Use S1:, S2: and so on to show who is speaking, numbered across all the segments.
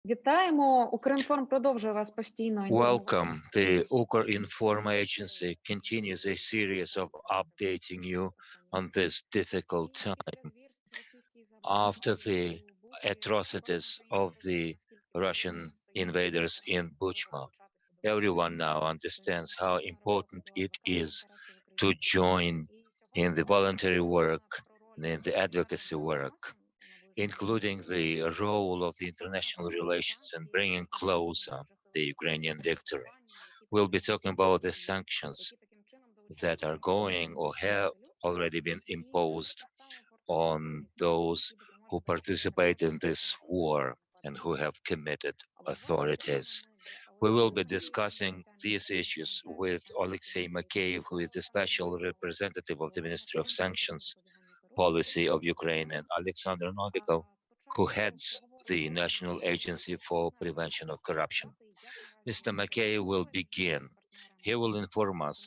S1: Вітаємо! Укрінформ продовжує вас постійно інформувати.
S2: Welcome. The Ukrinform agency continues a series of updating you on this difficult time. After the atrocities of the Russian invaders in Buchma, everyone now understands how important it is to join in the voluntary work and in the advocacy work, including the role of the international relations in bringing closer the Ukrainian victory. We'll be talking about the sanctions that are going or have already been imposed on those who participate in this war and who have committed authorities. We will be discussing these issues with Oleksiy Makeyev, who is the special representative of the Ministry of Sanctions policy of Ukraine, and Olexandr Novikov, who heads the National Agency for Prevention of Corruption. Mr. Makeyev will begin. He will inform us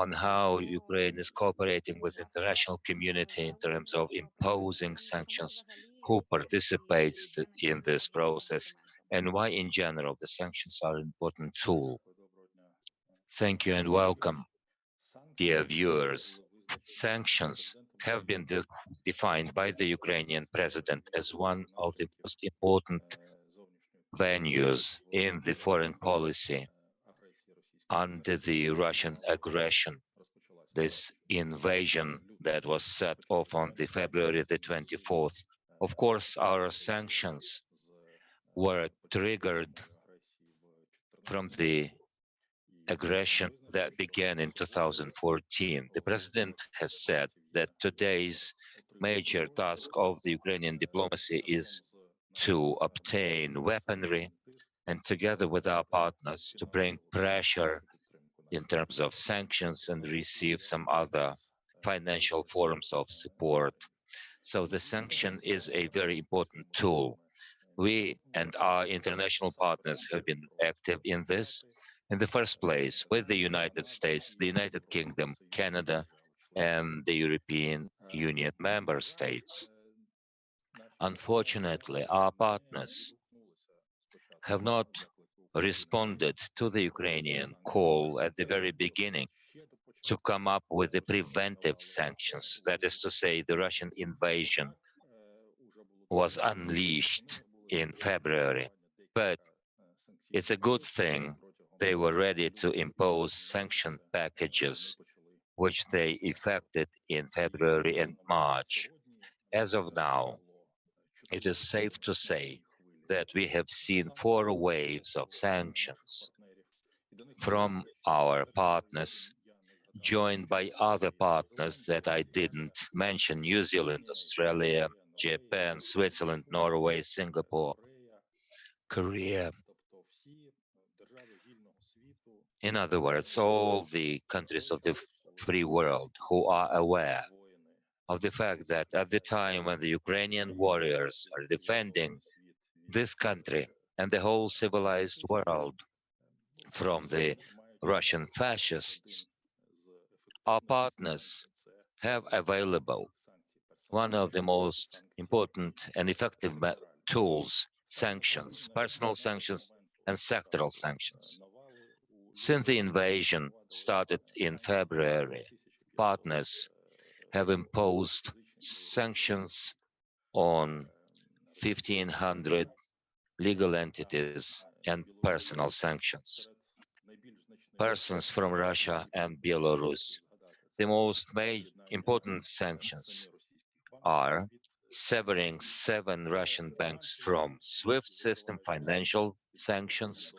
S2: on how Ukraine is cooperating with the international community in terms of imposing sanctions, who participates in this process, and why in general the sanctions are an important tool. Thank you and welcome, dear viewers. Sanctions have been defined by the Ukrainian president as one of the most important venues in the foreign policy under the Russian aggression, this invasion that was set off on the February the 24th. Of course, our sanctions were triggered from the aggression that began in 2014. The president has said that today's major task of the Ukrainian diplomacy is to obtain weaponry and together with our partners to bring pressure in terms of sanctions and receive some other financial forms of support. So the sanction is a very important tool. We and our international partners have been active in this. In the first place, with the United States, the United Kingdom, Canada, and the European Union member states. Unfortunately, our partners have not responded to the Ukrainian call at the very beginning to come up with the preventive sanctions. That is to say, the Russian invasion was unleashed in February, but it's a good thing they were ready to impose sanction packages, which they effected in February and March. As of now, it is safe to say that we have seen 4 waves of sanctions from our partners, joined by other partners that I didn't mention: New Zealand, Australia, Japan, Switzerland, Norway, Singapore, Korea. In other words, all the countries of the free world who are aware of the fact that at the time when the Ukrainian warriors are defending this country and the whole civilized world from the Russian fascists, our partners have available one of the most important and effective tools: sanctions, personal sanctions and sectoral sanctions. Since the invasion started in February, partners have imposed sanctions on 1,500 legal entities and personal sanctions. Persons from Russia and Belarus. The most important sanctions are severing 7 Russian banks from SWIFT system, financial sanctions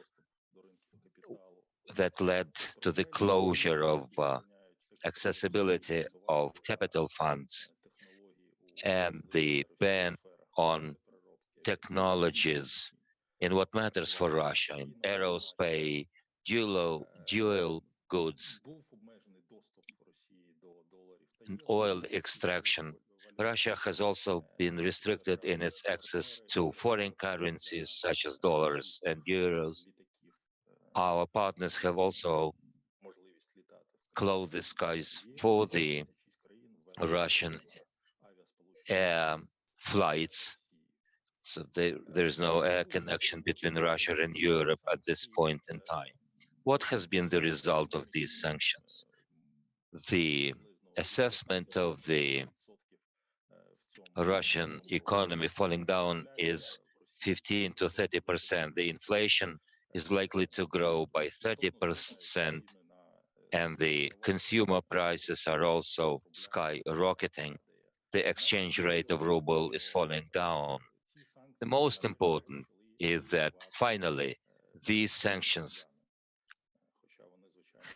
S2: that led to the closure of accessibility of capital funds, and the ban on technologies in what matters for Russia in aerospace, dual goods, and oil extraction. Russia has also been restricted in its access to foreign currencies such as dollars and euros. Our partners have also closed the skies for the Russian air flights So there's no air connection between Russia and Europe at this point in time. What has been the result of these sanctions? The assessment of the Russian economy falling down is 15 to 30%. The inflation is likely to grow by 30%, and the consumer prices are also skyrocketing. The exchange rate of ruble is falling down. The most important is that finally these sanctions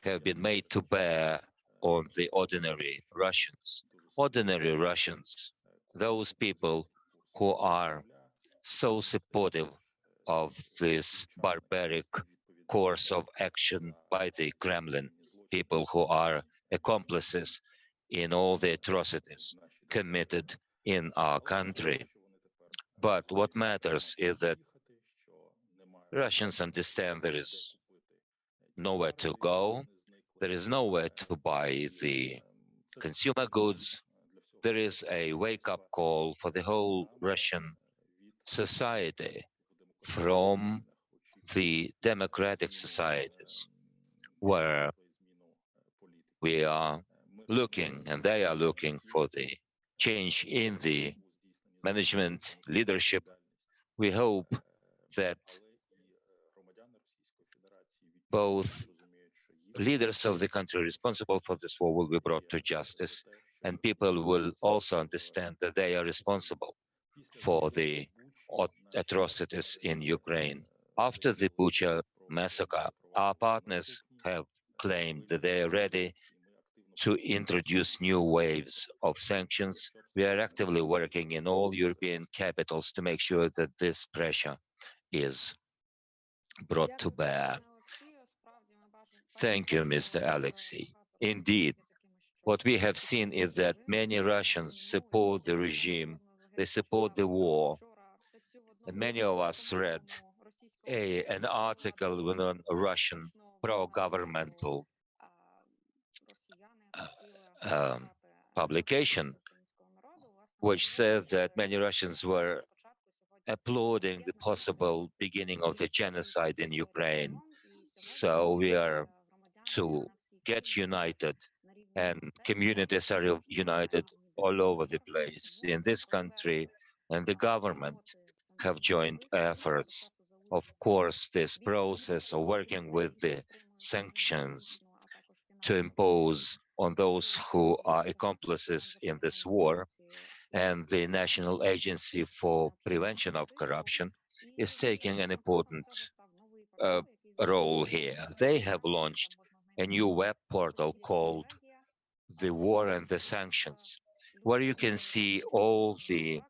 S2: have been made to bear on the ordinary Russians. Ordinary Russians, those people who are so supportive of this barbaric course of action by the Kremlin, people who are accomplices in all the atrocities committed in our country. But what matters is that Russians understand there is nowhere to go, there is nowhere to buy the consumer goods. There is a wake-up call for the whole Russian society from the democratic societies where we are looking and they are looking for the change in the management leadership. We hope that both leaders of the country responsible for this war will be brought to justice, and people will also understand that they are responsible for the atrocities in Ukraine. After the Bucha massacre, our partners have claimed that they are ready to introduce new waves of sanctions. We are actively working in all European capitals to make sure that this pressure is brought to bear. Thank you, Mr. Oleksiy. Indeed, what we have seen is that many Russians support the regime, they support the war, and many of us read an article on a Russian pro-governmental um, publication, which said that many Russians were applauding the possible beginning of the genocide in Ukraine. So we are to get united, and communities are united all over the place in this country, and the government have joined efforts. Of course, this process of working with the sanctions to impose on those who are accomplices in this war, and the National Agency for Prevention of Corruption is taking an important uh, role here. They have launched a new web portal called The War and the Sanctions, where you can see all the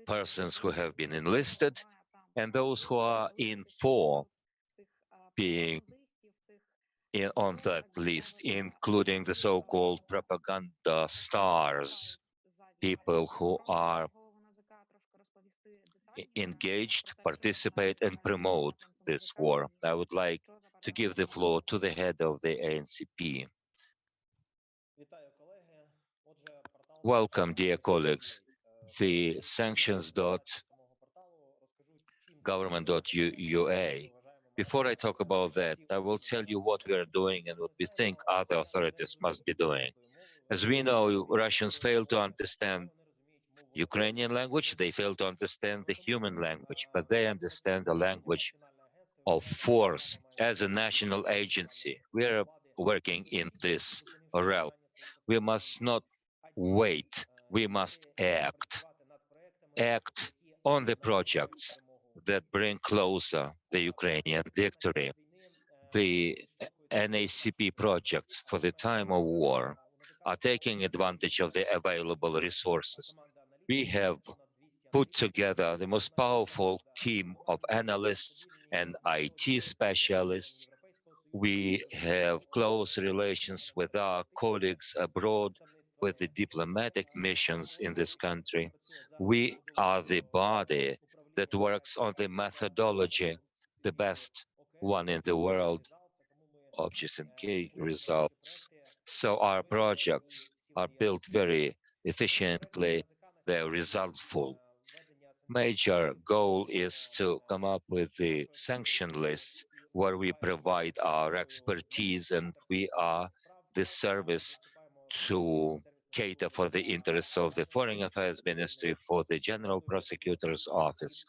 S2: persons who have been enlisted and those who are in for being on that list, including the so-called propaganda stars, people who are engaged, participate, and promote this war. I would like to give the floor to the head of the ANCP. Welcome, dear colleagues. The sanctions.government.ua. Before I talk about that, I will tell you what we are doing and what we think other authorities must be doing. As we know, Russians fail to understand Ukrainian language, they fail to understand the human language, but they understand the language of force. As a national agency, we are working in this realm. We must not wait, we must act on the projects that bring closer the Ukrainian victory. The NACP projects for the time of war are taking advantage of the available resources. We have put together the most powerful team of analysts and IT specialists. We have close relations with our colleagues abroad, with the diplomatic missions in this country. We are the body that works on the methodology, the best one in the world, objects and key results. So our projects are built very efficiently, they're resultful. major goal is to come up with the sanction lists where we provide our expertise and we are the service to cater for the interests of the Foreign Affairs Ministry for the General Prosecutor's Office.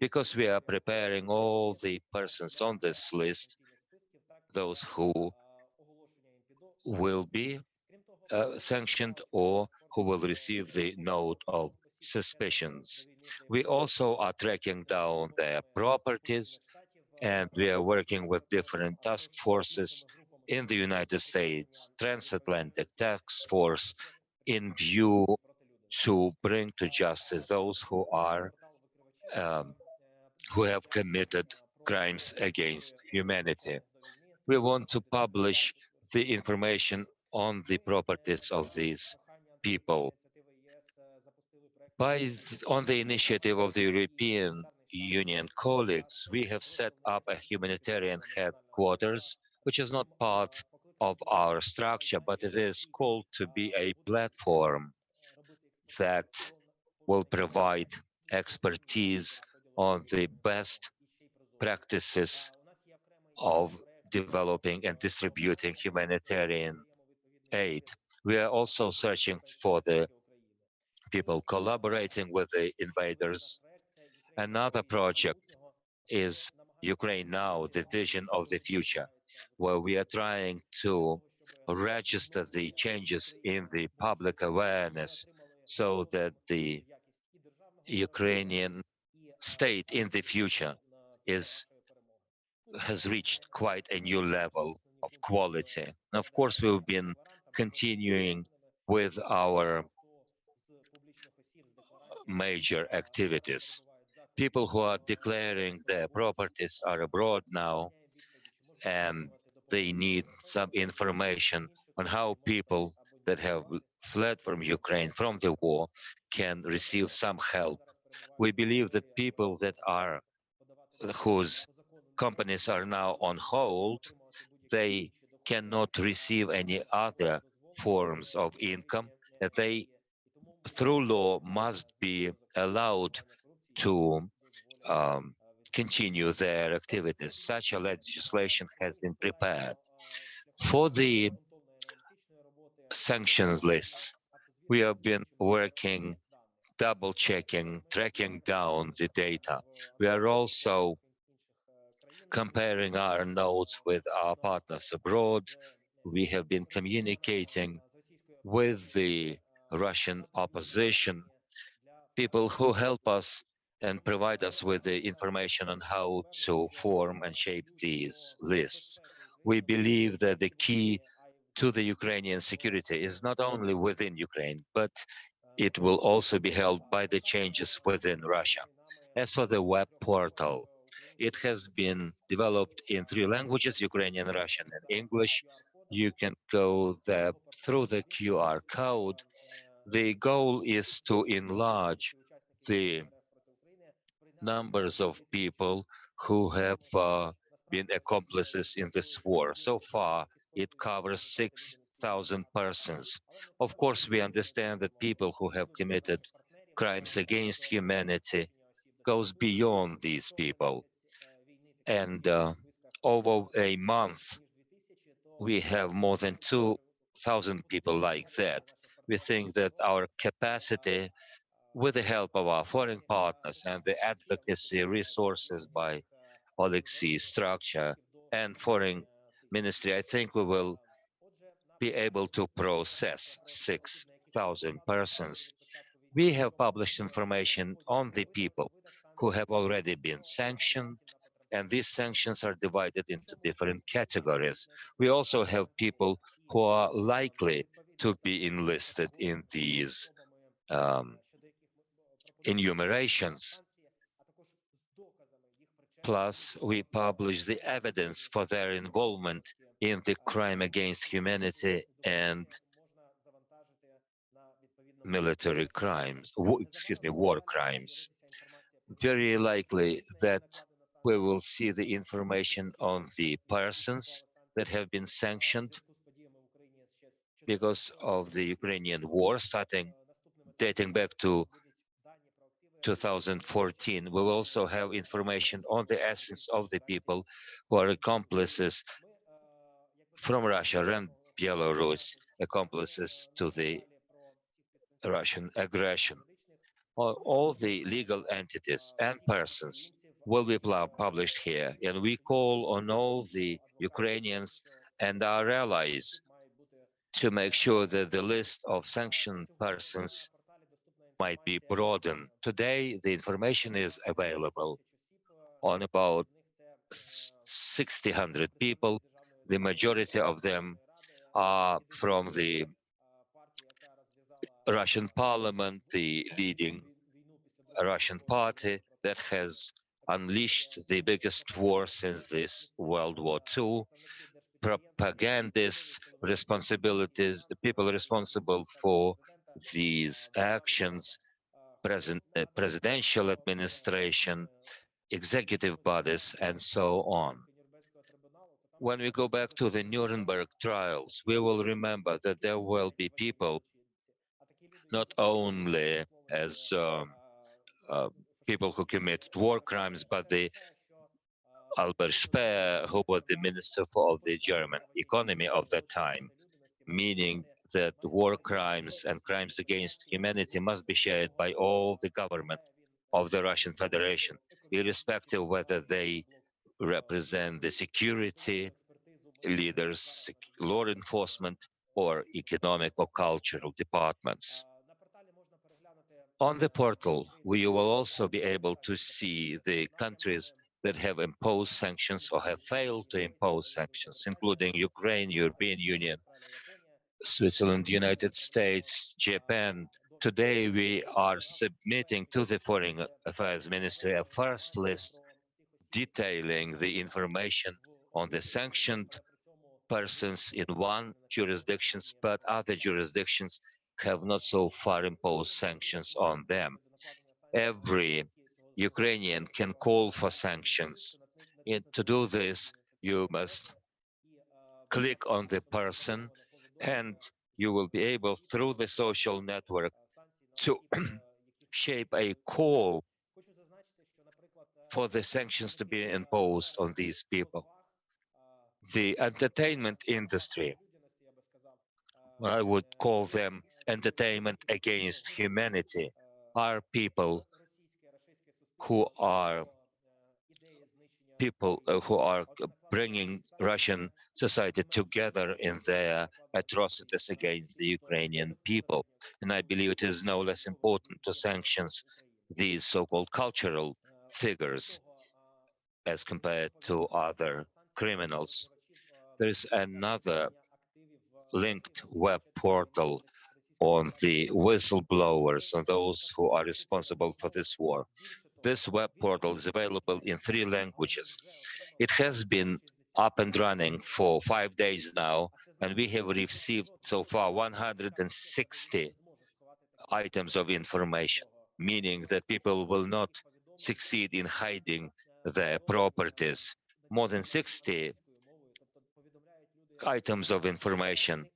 S2: Because we are preparing all the persons on this list, those who will be sanctioned or who will receive the note of suspicions. We also are tracking down their properties, and we are working with different task forces in the United States, Transatlantic Task Force, in view to bring to justice those um, who have committed crimes against humanity. We want to publish the information on the properties of these people. On the initiative of the European Union colleagues, we have set up a humanitarian headquarters, which is not part of our structure, but it is called to be a platform that will provide expertise on the best practices of developing and distributing humanitarian aid. We are also searching for the people collaborating with the invaders. Another project is Ukraine Now, the vision of the future, where we are trying to register the changes in the public awareness so that the Ukrainian state in the future is has reached quite a new level of quality. Of course, we've been continuing with our major activities. People who are declaring their properties are abroad now, and they need some information on how people that have fled from Ukraine, from the war, can receive some help. We believe that people that are whose companies are now on hold, they cannot receive any other forms of income, that they, through law, must be allowed to um, continue their activities. Such a legislation has been prepared. For the sanctions lists, we have been working, double checking, tracking down the data. We are also comparing our notes with our partners abroad. We have been communicating with the Russian opposition, people who help us and provide us with the information on how to form and shape these lists. We believe that the key to the Ukrainian security is not only within Ukraine, but it will also be held by the changes within Russia. As for the web portal, it has been developed in three languages, Ukrainian, Russian, and English. You can go there through the QR code. The goal is to enlarge the numbers of people who have been accomplices in this war. So far, it covers 6,000 persons. Of course, we understand that people who have committed crimes against humanity goes beyond these people. And over a month, we have more than 2,000 people like that. We think that our capacity, with the help of our foreign partners and the advocacy resources by Oleksiy structure and foreign ministry, I think we will be able to process 6,000 persons. We have published information on the people who have already been sanctioned, and these sanctions are divided into different categories. We also have people who are likely to be enlisted in these um, enumerations. Plus, we publish the evidence for their involvement in the crime against humanity and military crimes, war crimes. Very likely that we will see the information on the persons that have been sanctioned because of the Ukrainian war dating back to 2014. We will also have information on the essence of the people who are accomplices from Russia and Belarus, accomplices to the Russian aggression. All the legal entities and persons will be published here, and we call on all the Ukrainians and our allies to make sure that the list of sanctioned persons might be broadened. Today, the information is available on about 600 people. The majority of them are from the Russian parliament, the leading Russian party that has unleashed the biggest war since this World War II. Propagandists, responsibilities, the people responsible for these actions, presidential administration, executive bodies, and so on. When we go back to the Nuremberg trials, we will remember that there will be people not only as uh, people who committed war crimes, but the Albert Speer, who was the minister of the German economy of that time, meaning that war crimes and crimes against humanity must be shared by all the government of the Russian Federation, irrespective whether they represent the security leaders, law enforcement, or economic or cultural departments. On the portal, we will also be able to see the countries that have imposed sanctions or have failed to impose sanctions, including Ukraine, European Union, Switzerland, United States, Japan. Today, we are submitting to the Foreign Affairs Ministry a first list detailing the information on the sanctioned persons in one jurisdictions, but other jurisdictions have not so far imposed sanctions on them. Every Ukrainian can call for sanctions. And to do this, you must click on the person and you will be able through the social network to shape a call for the sanctions to be imposed on these people. The entertainment industry, I would call them entertainment against humanity, are people who are bringing Russian society together in their atrocities against the Ukrainian people. And I believe it is no less important to sanctions these so-called cultural figures as compared to other criminals. There is another linked web portal on the whistleblowers and those who are responsible for this war. This web portal is available in 3 languages. It has been up and running for 5 days now, and we have received so far 160 items of information, meaning that people will not succeed in hiding their properties. More than 60 items of information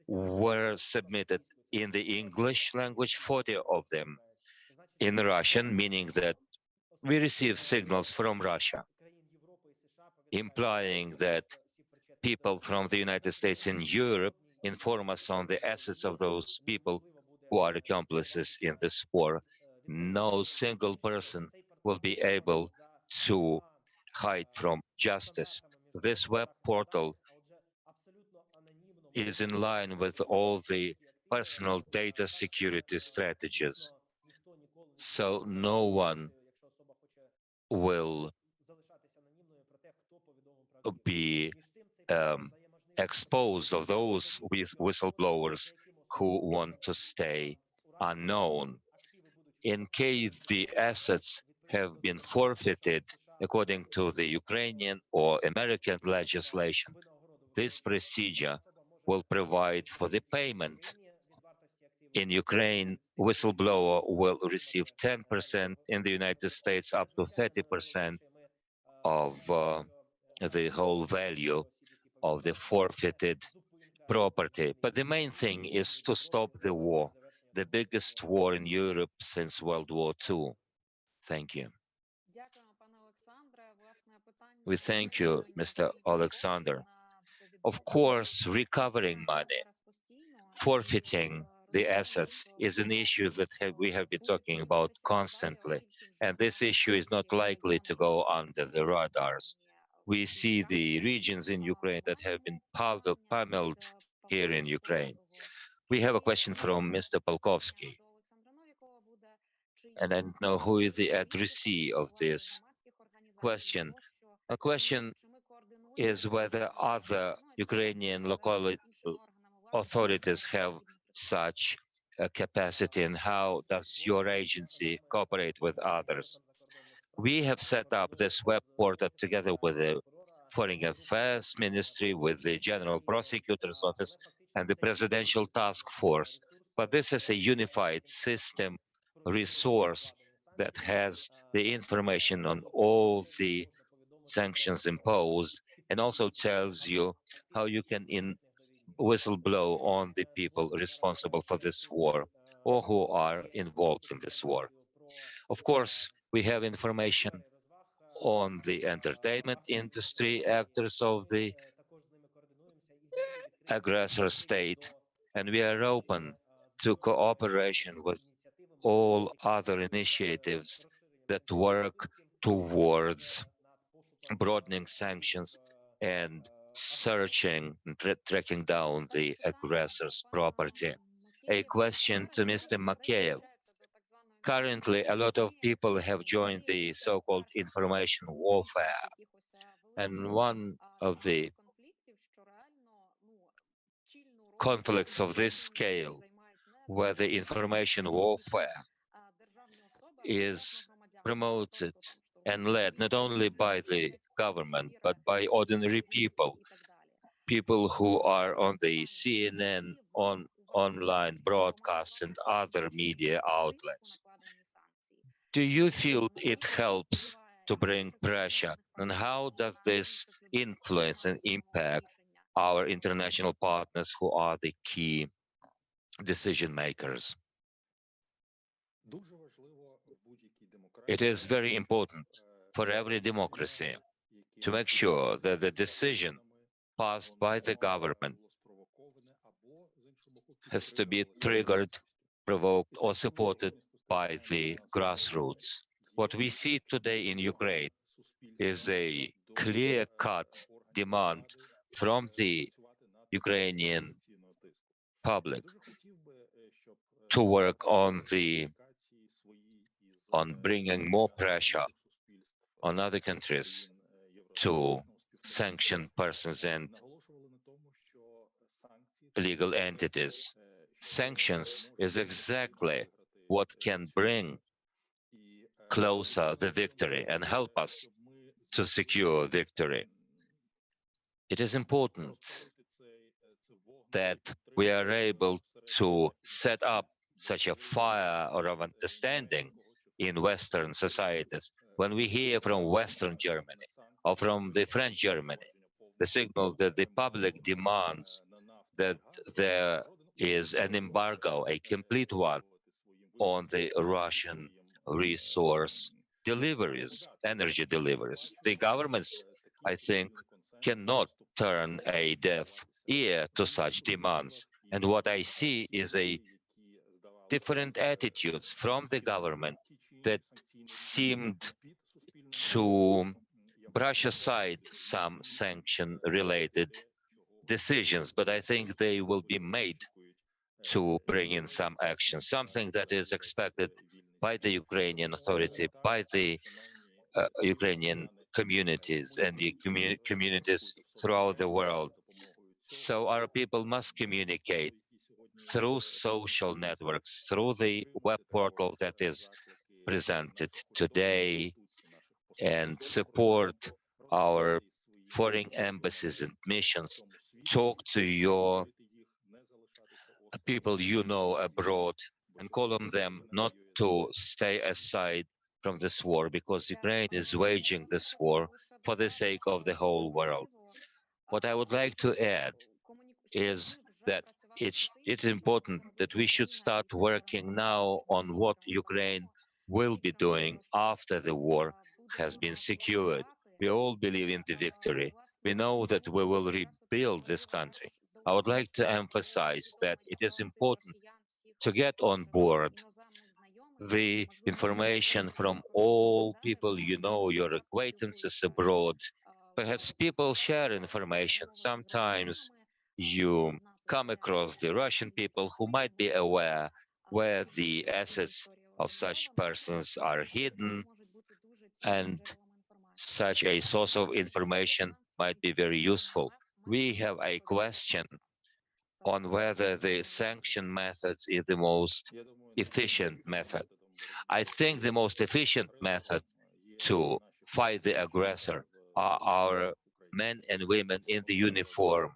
S2: were submitted in the English language, 40 of them in Russian, meaning that we receive signals from Russia, implying that people from the United States and Europe inform us on the assets of those people who are accomplices in this war. No single person will be able to hide from justice. This web portal is in line with all the personal data security strategies. So no one will be exposed of those whistleblowers who want to stay unknown. In case the assets have been forfeited according to the Ukrainian or American legislation, this procedure will provide for the payment. In Ukraine, whistleblower will receive 10%, in the United States up to 30% of the whole value of the forfeited property. But the main thing is to stop the war, the biggest war in Europe since World War II. Thank you.
S1: Дякуємо, пане Олександре. Власне, питання
S2: We thank you,
S1: повернення
S2: Mr.
S1: пільгових коштів
S2: Alexander.
S1: на
S2: Of
S1: відновлення
S2: course, recovering
S1: триває
S2: money,
S1: зараз постійно, і
S2: forfeiting the
S1: розуміємо,
S2: assets
S1: що
S2: is an
S1: це
S2: issue that we have been talking
S1: будуть
S2: about
S1: тривати далі,
S2: constantly.
S1: оскільки
S2: And
S1: вже
S2: this issue is not
S1: є
S2: likely to go
S1: регіони,
S2: under
S1: які
S2: the radars.
S1: зобов'язані
S2: We see
S1: виплатити
S2: the
S1: санкції.
S2: regions in Ukraine
S1: У
S2: that
S1: мене
S2: have
S1: є
S2: been
S1: питання
S2: pummeled
S1: від
S2: here in Ukraine.
S1: Полковського.
S2: We have a
S1: Чи
S2: question
S1: моє
S2: from Mr.
S1: запитання
S2: Polkovsky,
S1: до Олександра Новікова буде, чи
S2: and I
S1: є
S2: don't know who is the
S1: можливість
S2: addressee of
S1: співпрацювати з
S2: this
S1: громадських організацій
S2: question.
S1: або що
S2: A question
S1: чи ми координуємо
S2: is whether other
S1: координується
S2: Ukrainian
S1: з
S2: local
S1: іншими органами влади для
S2: authorities
S1: реалізації
S2: have
S1: подібних
S2: such a capacity, and how does your agency cooperate with others? We have set up this web portal together with the Foreign Affairs Ministry, with the General Prosecutor's Office, and the Presidential Task Force. But this is a unified system resource that has the information on all the sanctions imposed, and also tells you how you can whistleblow on the people responsible for this war or who are involved in this war. Of course, we have information on the entertainment industry, actors of the aggressor state, and we are open to cooperation with all other initiatives that work towards broadening sanctions and searching and tracking down the aggressor's property. A question to Mr. Makeyev. Currently, a lot of people have joined the so-called information warfare, and one of the conflicts of this scale, where the information warfare is promoted and led not only by the government, but by ordinary people, people who are on the CNN, on online broadcasts and other media outlets. Do you feel it helps to bring pressure? And how does this influence and impact our international partners who are the key decision makers? It is very important for every democracy to make sure that the decision passed by the government has to be triggered, provoked, or supported by the grassroots. What we see today in Ukraine is a clear-cut demand from the Ukrainian public to work on bringing more pressure on other countries to sanction persons and legal entities. Sanctions is exactly what can bring closer the victory and help us to secure victory. It is important that we are able to set up such a fire or of understanding in Western societies. When we hear from Western Germany or from the French Germany, the signal that the public demands that there is an embargo, a complete one, on the Russian resource deliveries, energy deliveries. The governments, I think, cannot turn a deaf ear to such demands. And what I see is a different attitudes from the government that seemed to brush aside some sanction-related decisions, but I think they will be made to bring in some action, something that is expected by the Ukrainian authority, by the Ukrainian communities and the communities throughout the world. So our people must communicate through social networks, through the web portal that is presented today, and support our foreign embassies and missions. Talk to your people you know abroad and call on them not to stay aside from this war, because Ukraine is waging this war for the sake of the whole world. What I would like to add is that it's important that we should start working now on what Ukraine will be doing after the war has been secured. We all believe in the victory. We know that we will rebuild this country. I would like to emphasize that it is important to get on board the information from all people you know, your acquaintances abroad. Perhaps people share information. Sometimes you come across the Russian people who might be aware where the assets of such persons are hidden, and such a source of information might be very useful. We have a question on whether the sanction methods is the most efficient method. I think the most efficient method to fight the aggressor are our men and women in the uniform.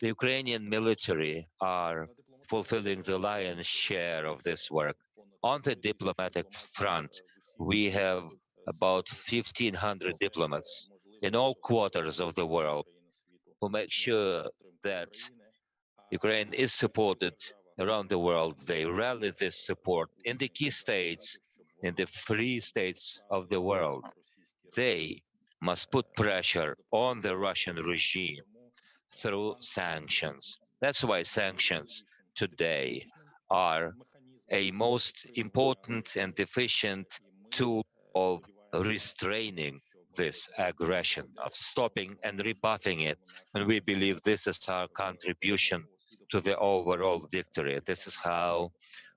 S2: The Ukrainian military are fulfilling the lion's share of this work. On the diplomatic front, we have about 1,500 diplomats in all quarters of the world who make sure that Ukraine is supported around the world. They rally this support in the key states, in the free states of the world. They must put pressure on the Russian regime through sanctions. That's why sanctions today are a most important and efficient tool of restraining this aggression, of stopping and rebuffing it. And we believe this is our contribution to the overall victory. This is how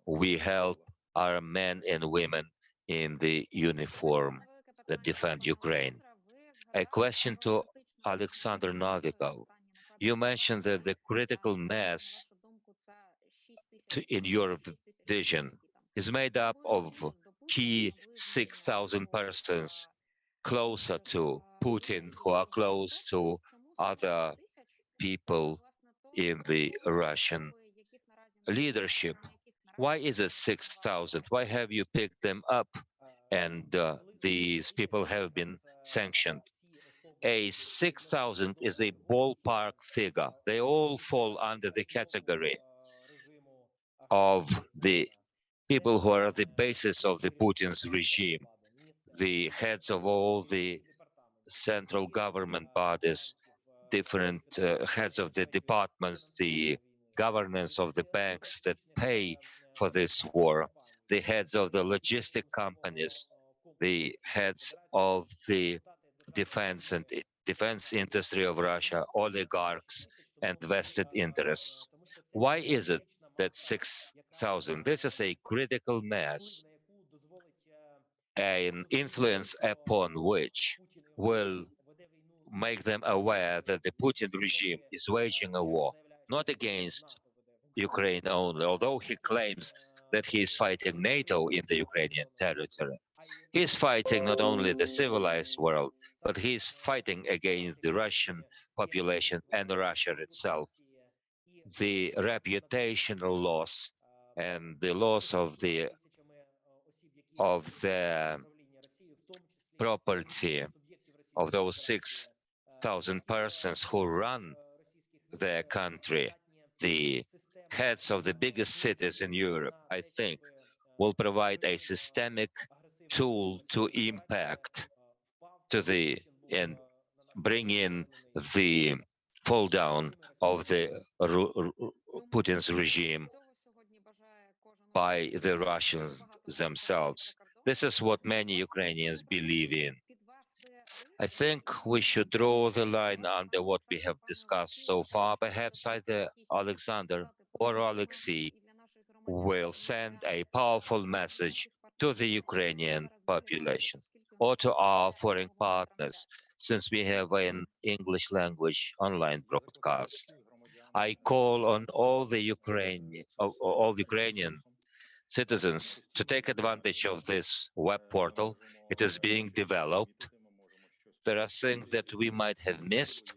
S2: we help our men and women in the uniform that defend Ukraine. A question to Alexander Novikov. You mentioned that the critical mass in your vision is made up of key 6,000 persons closer to Putin, who are close to other people in the Russian leadership. Why is it 6,000? Why have you picked them up and these people have been sanctioned? A 6,000 is a ballpark figure. They all fall under the category of the people who are at the basis of the Putin's regime, the heads of all the central government bodies, different heads of the departments, the governance of the banks that pay for this war, the heads of the logistic companies, the heads of the defense industry of Russia, oligarchs and vested interests. Why is it that 6,000? This is a critical mass, an influence upon which will make them aware that the Putin regime is waging a war, not against Ukraine only, although he claims that he is fighting NATO in the Ukrainian territory. He is fighting not only the civilized world, but he is fighting against the Russian population and Russia itself. The reputational loss and the loss of the property of those 6,000 persons who run their country, the heads of the biggest cities in Europe, I think, will provide a systemic tool to impact to the and bring in the fall down of the Putin's regime by the Russians themselves. This is what many Ukrainians believe in. I think we should draw the line under what we have discussed so far. Perhaps either Alexander or Oleksiy will send a powerful message to the Ukrainian population or to our foreign partners, since we have an English language online broadcast. I call on all the Ukrainian citizens to take advantage of this web portal. It is being developed. There are things that we might have missed.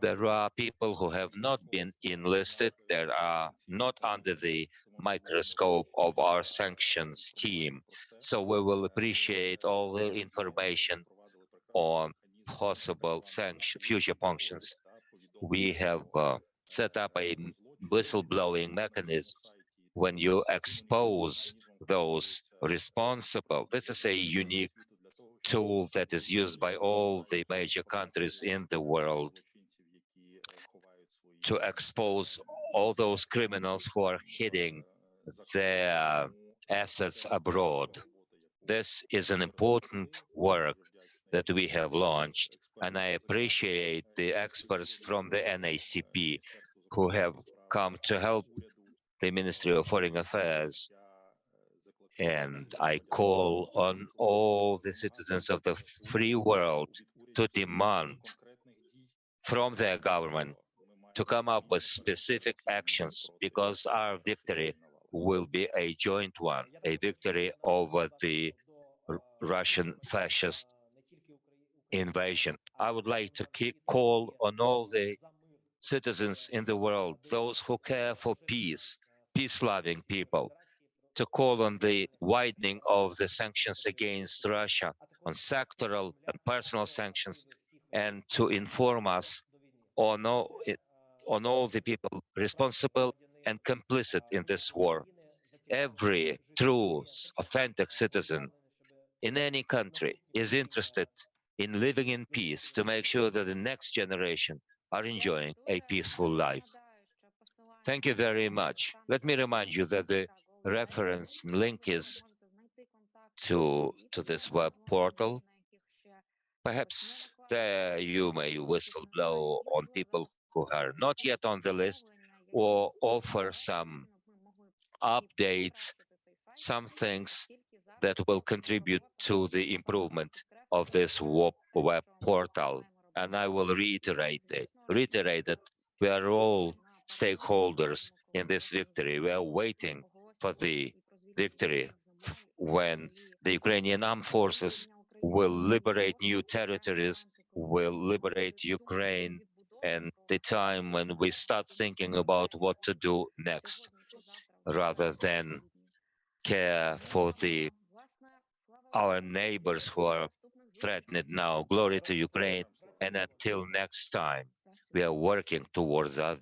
S2: There are people who have not been enlisted, that are not under the microscope of our sanctions team. So we will appreciate all the information on possible future sanctions. We have set up a whistleblowing mechanism. When you expose those responsible. This is a unique tool that is used by all the major countries in the world to expose all those criminals who are hiding their assets abroad. This is an important work that we have launched, and I appreciate the experts from the NACP who have come to help the Ministry of Foreign Affairs. And I call on all the citizens of the free world to demand from their government to come up with specific actions, because our victory will be a joint one, a victory over the Russian fascist invasion. I would like to call on all the citizens in the world, those who care for peace, peace-loving people, to call on the widening of the sanctions against Russia, on sectoral and personal sanctions, and to inform us on all the people responsible and complicit in this war. Every true, authentic citizen in any country is interested in living in peace to make sure that the next generation are enjoying a peaceful life. Thank you very much. Let me remind you that the reference link is to this web portal. Perhaps there you may whistle blow on people who are not yet on the list, or offer some updates, some things that will contribute to the improvement of this web portal. And I will reiterate that we are all stakeholders in this victory. We are waiting for the victory when the Ukrainian armed forces will liberate new territories, will liberate Ukraine, and the time when we start thinking about what to do next, rather than care for our neighbors who are threatened now. Glory to Ukraine, and until next time, we are working towards our